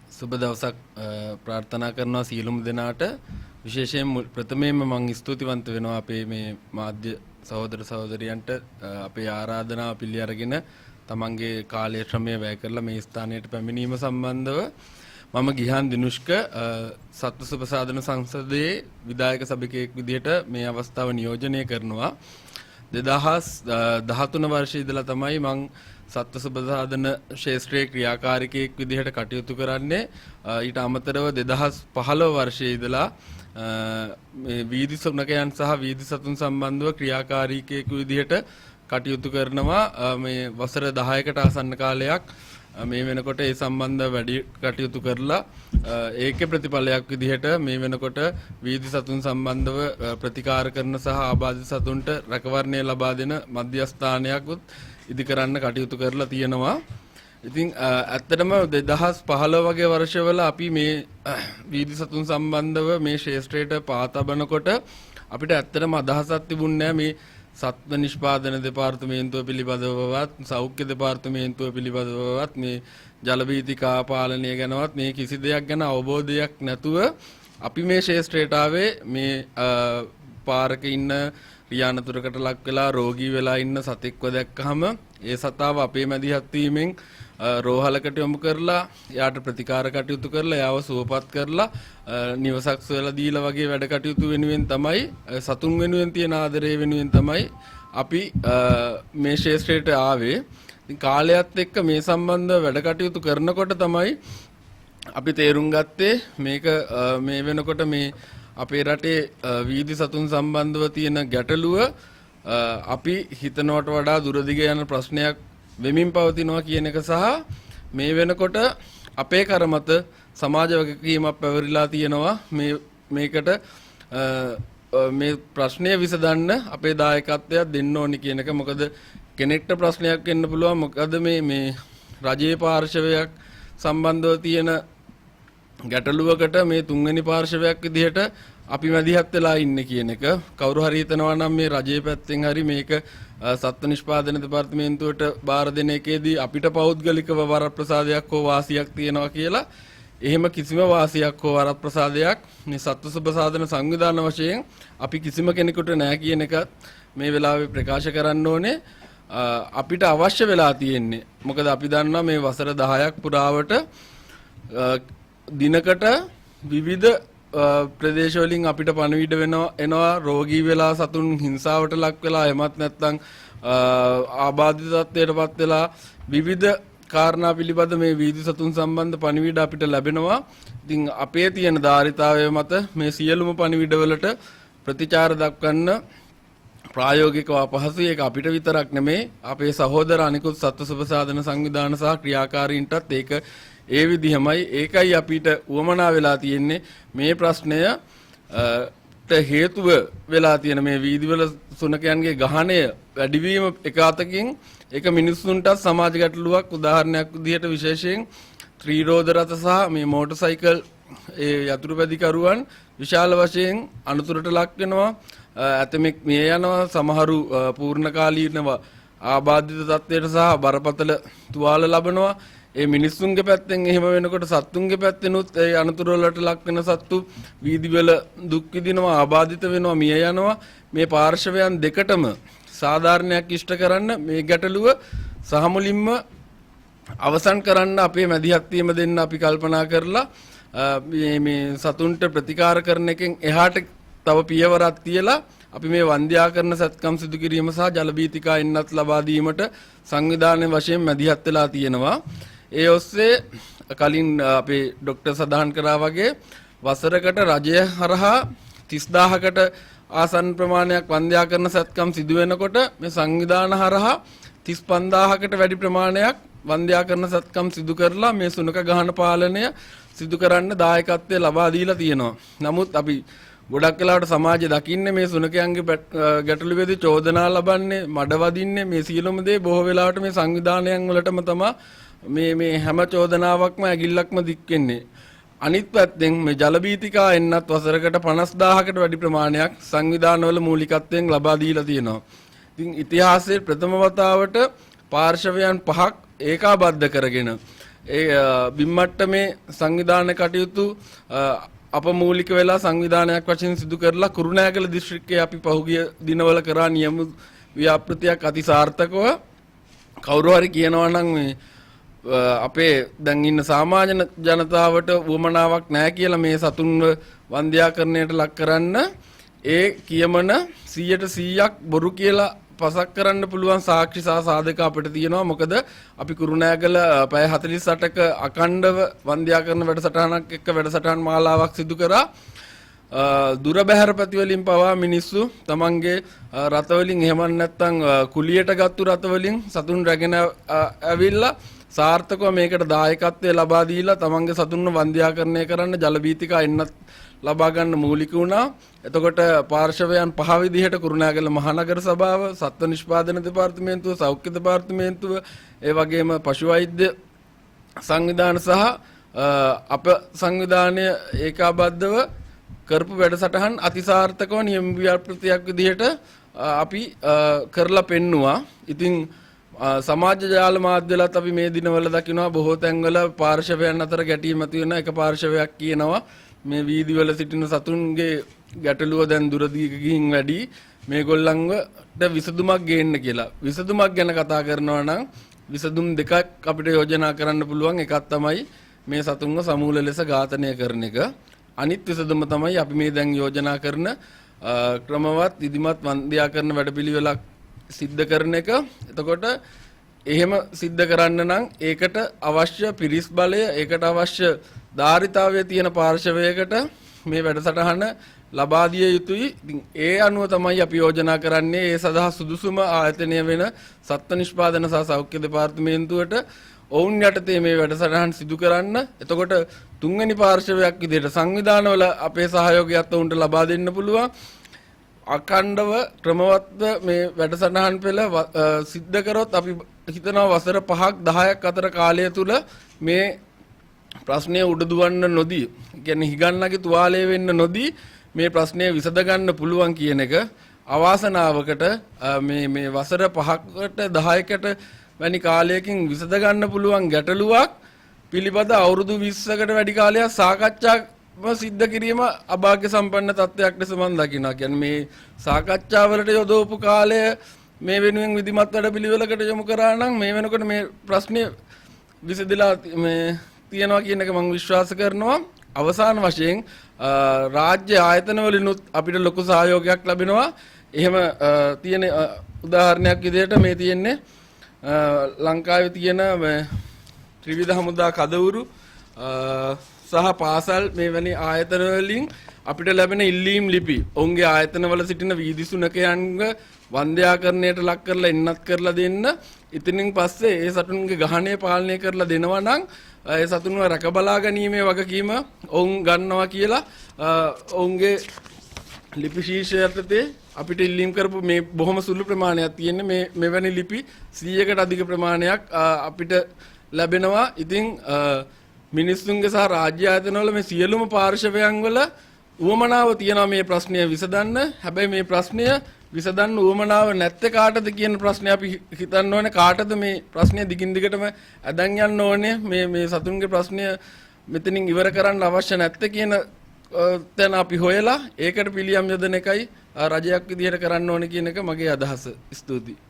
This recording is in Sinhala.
සුබ දවසක් ප්‍රාර්ථනා කරනවා සියලුම දෙනාට. විශේෂයෙන් ප්‍රථමයෙන්ම මම ස්තුතිවන්ත වෙනවා අපේ මේ මාධ්‍ය සහෝදර සහෝදරියන්ට අපේ ආරාධනාව පිළි අරගෙන තමන්ගේ කාලය ශ්‍රමය වැය කරලා මේ ස්ථානයට පැමිණීම සම්බන්ධව මම ගිහාන් දිනුෂ්ක සත්ව සාධන සංසදයේ විධායක සභිකයෙක් විදිහට මේ අවස්ථාව නියෝජනය කරනවා. 2013 වර්ෂයේ ඉඳලා තමයි මම සත්ව සාධන ශාස්ත්‍රීය ක්‍රියාකාරිකයෙක් විදිහට කටයුතු කරන්නේ. ඊට අමතරව 2015 වර්ෂයේ ඉඳලා මේ වීදි සුනකයන් සහ වීදි සතුන් සම්බන්ධව ක්‍රියාකාරීකයෙකු විදිහට කටයුතු කරනවා. මේ වසර 10කට ආසන්න කාලයක් මේ වෙනකොට ඒ සම්බන්ධ වැඩි කටයුතු කරලා ඒකේ ප්‍රතිඵලයක් විදිහට මේ වෙනකොට වීදි සතුන් සම්බන්ධව ප්‍රතිකාර කරන සහ ආබාධිත සතුන්ට රැකවරණය ලබා දෙන මධ්‍යස්ථානයක් ඉදි කරන්න කටයුතු කරලා තියෙනවා. ඉතින් ඇත්තටම 2015 වගේ වර්ෂවල අපි මේ වීදි සතුන් සම්බන්ධව මේ ශාස්ත්‍රයට පාතබනකොට අපිට ඇත්තටම අදහසක් තිබුණේ නැහැ මේ සත්ව නිෂ්පාදන දෙපාර්තමේන්තුව පිළිබඳවවත් සෞඛ්‍ය දෙපාර්තමේන්තුව පිළිබඳවවත් මේ ජල භීතිකා පාලනය ගැනවත් මේ කිසි දෙයක් ගැන අවබෝධයක් නැතුව අපි මේ ශාස්ත්‍රයට ආවේ මේ පාරක ඉන්න රියානතුරකට ලක් වෙලා රෝගී වෙලා ඉන්න සතෙක්ව දැක්කහම ඒ සතාව අපේ මැදිහත් වීමෙන් රෝහලකට යොමු කරලා එයාට ප්‍රතිකාර කටයුතු කරලා එයාව සුවපත් කරලා නිවසක් සොයලා දීලා වගේ වැඩ කටයුතු වෙනුවෙන් තමයි සතුන් වෙනුවෙන් තියෙන ආදරය වෙනුවෙන් තමයි අපි මේ ශාස්ත්‍රයට ආවේ. ඉතින් කාලයත් එක්ක මේ සම්බන්ධ වැඩ කටයුතු කරනකොට තමයි අපි තේරුම් ගත්තේ මේක මේ වෙනකොට මේ අපේ රටේ වීදි සතුන් සම්බන්ධව තියෙන ගැටලුව අපි හිතනවට වඩා දුරදිග යන ප්‍රශ්නයක් වෙමින් පවතිනවා කියන එක සහ මේ වෙනකොට අපේ කරමත සමාජ වගකීමක් පැවරිලා තියෙනවා මේකට මේ ප්‍රශ්නය විසඳන්න අපේ දායකත්වයක් දෙන්න ඕනි කියන එක. මොකද කෙනෙක්ට ප්‍රශ්නයක් වෙන්න පුළුවන් මොකද මේ රජයේ පාර්ශවයක් සම්බන්ධව තියෙන ගැටලුවකට මේ තුන්වෙනි පාර්ශවයක් විදිහට අපි මැදිහත් වෙලා ඉන්නේ කියන එක. කවුරු හරි හිතනවා නම් මේ රජයේ පැත්තෙන් හරි මේක සත්ත්ව නිෂ්පාදන දෙපාර්තමේන්තුවට බාර දෙන එකේදී අපිට පෞද්ගලිකව වරප්‍රසාදයක් හෝ වාසියක් තියෙනවා කියලා. එහෙම කිසිම වාසියක් හෝ වරප්‍රසාදයක් මේ සත්ත්ව සුබසාධන සංවිධාන වශයෙන් අපි කිසිම කෙනෙකුට නැහැ කියන එක මේ වෙලාවේ ප්‍රකාශ කරන්න ඕනේ. අපිට අවශ්‍ය වෙලා තියෙන්නේ මොකද අපි දන්නවා මේ වසර 10ක් පුරාවට දිනකට විවිධ ප්‍රදේශ වලින් අපිට පණවිඩ එනවා රෝගී වෙලා සතුන් හිංසාවට ලක් වෙලා එමත් නැත්නම් ආබාධිත තත්ත්වයටපත් වෙලා විවිධ කාරණා පිළිබඳ මේ වීදි සතුන් සම්බන්ධ පණවිඩ අපිට ලැබෙනවා. ඉතින් අපේ තියෙන ධාරිතාවය මත මේ සියලුම පණවිඩ වලට ප්‍රතිචාර දක්වන්න ප්‍රායෝගිකව අපහසුයි. ඒක අපිට විතරක් නෙමේ අපේ සහෝදර අනිකුත් සත්ව සුබසාධන සංවිධාන සහ ක්‍රියාකාරීන්ටත් ඒක ඒ විදිහමයි. ඒකයි අපිට උවමනා වෙලා තියෙන්නේ මේ ප්‍රශ්නයට හේතුව වෙලා තියෙන මේ වීදිවල සුනකයන්ගේ ගහණය වැඩිවීම එක අතකින් ඒක මිනිස්සුන්ට සමාජ ගැටලුවක්. උදාහරණයක් විදිහට විශේෂයෙන් ත්‍රිරෝද රථ සහ මේ මෝටර් සයිකල් ඒ යතුරුපැදිකරුවන් විශාල වශයෙන් අනතුරට ලක් වෙනවා. ඇතමෙක් මිය යනවා. සමහරු පූර්ණකාලීනව ආබාධිත තත්ත්වයට සහ බරපතල තුවාල ලබනවා. ඒ මිනිස්සුන්ගේ පැත්තෙන් එහෙම වෙනකොට සත්තුන්ගේ පැත්තෙනුත් ඒ අනතුරු වලට ලක් වෙන සත්තු වීදිවල දුක් විඳිනවා, ආබාධිත වෙනවා, මිය යනවා. මේ පාර්ශවයන් දෙකටම සාධාරණයක් ඉෂ්ට කරන්න මේ ගැටලුව සහ මුලින්ම අවසන් කරන්න අපේ මැදිහත් වීම දෙන්න අපි කල්පනා කරලා මේ සතුන්ට ප්‍රතිකාර කරන එකෙන් එහාට තව පියවරක් තියලා අපි මේ වන්ද්‍යා කරන සත්කම් සිදු කිරීම සහ ජල භීතිකා එන්නත් ලබා දීමට සංවිධානයේ වශයෙන් මැදිහත් වෙලා තියෙනවා. ඒ ඔස්සේ කලින් අපේ ડોක්ටර් සදාන් කරා වගේ වසරකට රජය හරහා 30000කට ආසන්න ප්‍රමාණයක් වන්ද්‍යා කරන සත්කම් සිදු වෙනකොට මේ සංවිධාන හරහා 35000කට වැඩි ප්‍රමාණයක් වන්ද්‍යා කරන සත්කම් සිදු කරලා මේ සුනක ගහන පාලනය සිදු කරන්න දායකත්වය ලබා දීලා තියෙනවා. නමුත් අපි ගොඩක් වෙලාවට සමාජය දකින්නේ මේ සුනකයන්ගේ ගැටලුවේදී චෝදනා ලබන්නේ මඩ වදින්නේ මේ සියලුම දේ බොහෝ වෙලාවට මේ සංවිධානයන් වලටම තමයි මේ හැම චෝදනාවක්ම ඇගිල්ලක්ම දික් වෙන්නේ. අනිත් පැත්තෙන් මේ ජල භීතිකා එන්නත් වසරකට 50000කට වැඩි ප්‍රමාණයක් සංවිධානවල මූලිකත්වයෙන් ලබා දීලා තියෙනවා. ඉතින් ඉතිහාසයේ ප්‍රථම වතාවට පාර්ශවයන් 5ක් ඒකාබද්ධ කරගෙන ඒ බිම්මට්ටමේ සංවිධානය කටයුතු අප මූලික වෙලා සංවිධානයක් වශයෙන් සිදු කරලා කුරුණෑගල දිස්ත්‍රික්කයේ අපි පහුගිය දිනවල කරා නියම ව්‍යාපෘතියක් අතිසාර්ථකව කවුරු හරි කියනවා නම් මේ අපේ දැන් ඉන්න සාමාන්‍ය ජනතාවට වමනාවක් නැහැ කියලා මේ සතුන්ව වන්ද්‍යාකරණයට ලක් කරන්න ඒ කියමන 100% බොරු කියලා පසක් කරන්න පුළුවන් සාක්ෂි සහ සාධක අපිට තියෙනවා. මොකද අපි කුරුණෑගල පැය 48ක අඛණ්ඩව වන්ද්‍යාකරණ වැඩසටහනක් එක්ක වැඩසටහන් මාලාවක් සිදු කරා. දුර බැහැර පැතිවලින් පවා මිනිස්සු තමන්ගේ රතවලින් එහෙම නැත්නම් කුලියට ගත්තු රතවලින් සතුන් රැගෙන ඇවිල්ලා සාර්ථකව මේකට දායකත්වය ලබා දීලා තමන්ගේ සතුන්ව වන්ද්‍යාකරණය කරන්න ජල බීතිකා එන්නත් ලබා ගන්න මූලික වුණා. එතකොට පාර්ශවයන් පහ විදිහට කුරුණෑගල මහනගර සභාව, සත්ත්ව නිෂ්පාදන දෙපාර්තමේන්තුව, සෞඛ්‍ය දෙපාර්තමේන්තුව, ඒ වගේම පශු වෛද්‍ය සංවිධාන සහ අප සංවිධානය ඒකාබද්ධව කරපු වැඩසටහන් අතිසාර්ථකව නියම ව්‍යාපෘතියක් විදිහට අපි කරලා පෙන්නවා. ඉතින් සමාජ ජාල මාධ්‍යවලත් අපි මේ දිනවල දකිනවා බොහෝ තැන්වල පාර්ශවයන් අතර ගැටීම් ඇති වෙන එක පාර්ශවයක් කියනවා මේ වීදිවල සිටින සතුන්ගේ ගැටලුව දැන් දුරදිග ගිහින් වැඩි මේගොල්ලන්ට විසඳුමක් ගේන්න කියලා. විසඳුමක් ගැන කතා කරනවා නම් විසඳුම් දෙකක් අපිට යෝජනා කරන්න පුළුවන්. එකක් තමයි මේ සතුන්ව සමූල ලෙස ඝාතනය කරන එක. අනිත් විසඳුම තමයි අපි මේ දැන් යෝජනා කරන ක්‍රමවත් ඉදිමත් වන්ද්‍යාකරණ වැඩපිළිවෙලක් සිද්ධ කරන එක. එතකොට එහෙම සිද්ධ කරන්න නම් ඒකට අවශ්‍ය පිරිස් බලය, ඒකට අවශ්‍ය ධාරිතාවය තියෙන පාර්ශවයකට මේ වැඩසටහන ලබා දිය යුතුයි. ඉතින් ඒ අනුව තමයි අපි යෝජනා කරන්නේ. ඒ සඳහා සුදුසුම ආයතනය වෙන සත්ත්ව නිෂ්පාදන සහ සෞඛ්‍ය දෙපාර්තමේන්තුවට ඔවුන් යටතේ මේ වැඩසටහන් සිදු කරන්න. එතකොට තුන්වෙනි පාර්ශවයක් විදිහට සංවිධානවල අපේ සහයෝගයත් උන්ට ලබා දෙන්න පුළුවන්. අඛණ්ඩව ක්‍රමවත්ව මේ වැඩසටහන් පෙළ සිද්ධ කරොත් අපි හිතනවා වසර 5ක් 10ක් අතර කාලය තුල මේ ප්‍රශ්නය උඩ දුවන්න නොදී, කියන්නේ හිගන්නගේ තුවාලය වෙන්න නොදී මේ ප්‍රශ්නය විසඳ ගන්න පුළුවන් කියන එක අවාසනාවකට මේ වසර 5කට 10කට වැනි කාලයකින් විසඳ ගන්න පුළුවන් ගැටලුවක් පිළිබඳ අවුරුදු 20කට වැඩි කාලයක් සාකච්ඡා සිද්ධ කිරීම අභාග්‍ය සම්පන්න තත්ත්වයක් ලෙස මම දකිනවා. කියන්නේ මේ සාකච්ඡාවලට යොදවපු කාලය මේ වෙනුවෙන් විධිමත් වැඩපිළිවෙලකට යොමු කරා නම් මේ වෙනකොට මේ ප්‍රශ්නේ විසඳලා මේ තියනවා කියන එක මම විශ්වාස කරනවා. අවසාන වශයෙන් රාජ්‍ය ආයතන වලිනුත් අපිට ලොකු සහයෝගයක් ලැබෙනවා. එහෙම තියෙන උදාහරණයක් විදිහට මේ තියෙන්නේ ලංකාවේ තියෙන ත්‍රිවිධ හමුදා කදවුරු සහ පාසල් මේ වැනි ආයතන වලින් අපිට ලැබෙන ඉල්ලීම් ලිපි ඔවුන්ගේ ආයතනවල සිටින වීදි සුනකයන්ව වන්ද්‍යාකරණයට ලක් කරලා එන්නත් කරලා දෙන්න. ඉතින් පස්සේ ඒ සතුන්ගේ ගහණය පාලනය කරලා දෙනවා නම් ඒ සතුන්ව රැකබලා ගැනීමේ වගකීම ඔවුන් ගන්නවා කියලා ඔවුන්ගේ ලිපි ශීර්ෂය යටතේ අපිට ඉල්ලීම් කරපු මේ බොහොම සුළු ප්‍රමාණයක් තියෙන්නේ. මේ මෙවැනි ලිපි 100කට අධික ප්‍රමාණයක් අපිට ලැබෙනවා. ඉතින් මිනිස්සුන්ගේ සහ රාජ්‍ය ආයතනවල මේ සියලුම පාර්ශවයන් වල උවමනාව තියනවා මේ ප්‍රශ්නය විසඳන්න. හැබැයි මේ ප්‍රශ්නය විසඳන්න උවමනාව නැත්තේ කාටද කියන ප්‍රශ්නේ අපි හිතන්න ඕනේ. කාටද මේ ප්‍රශ්නය දිගින් දිගටම ඇදන් යන්න ඕනේ? මේ සතුන්ගේ ප්‍රශ්නය මෙතනින් ඉවර කරන්න අවශ්‍ය නැත්තේ කියන තැන අපි හොයලා ඒකට පිළියම් යොදන එකයි රජයක් විදිහට කරන්න ඕනේ කියන එක මගේ අදහස. ස්තුතියි.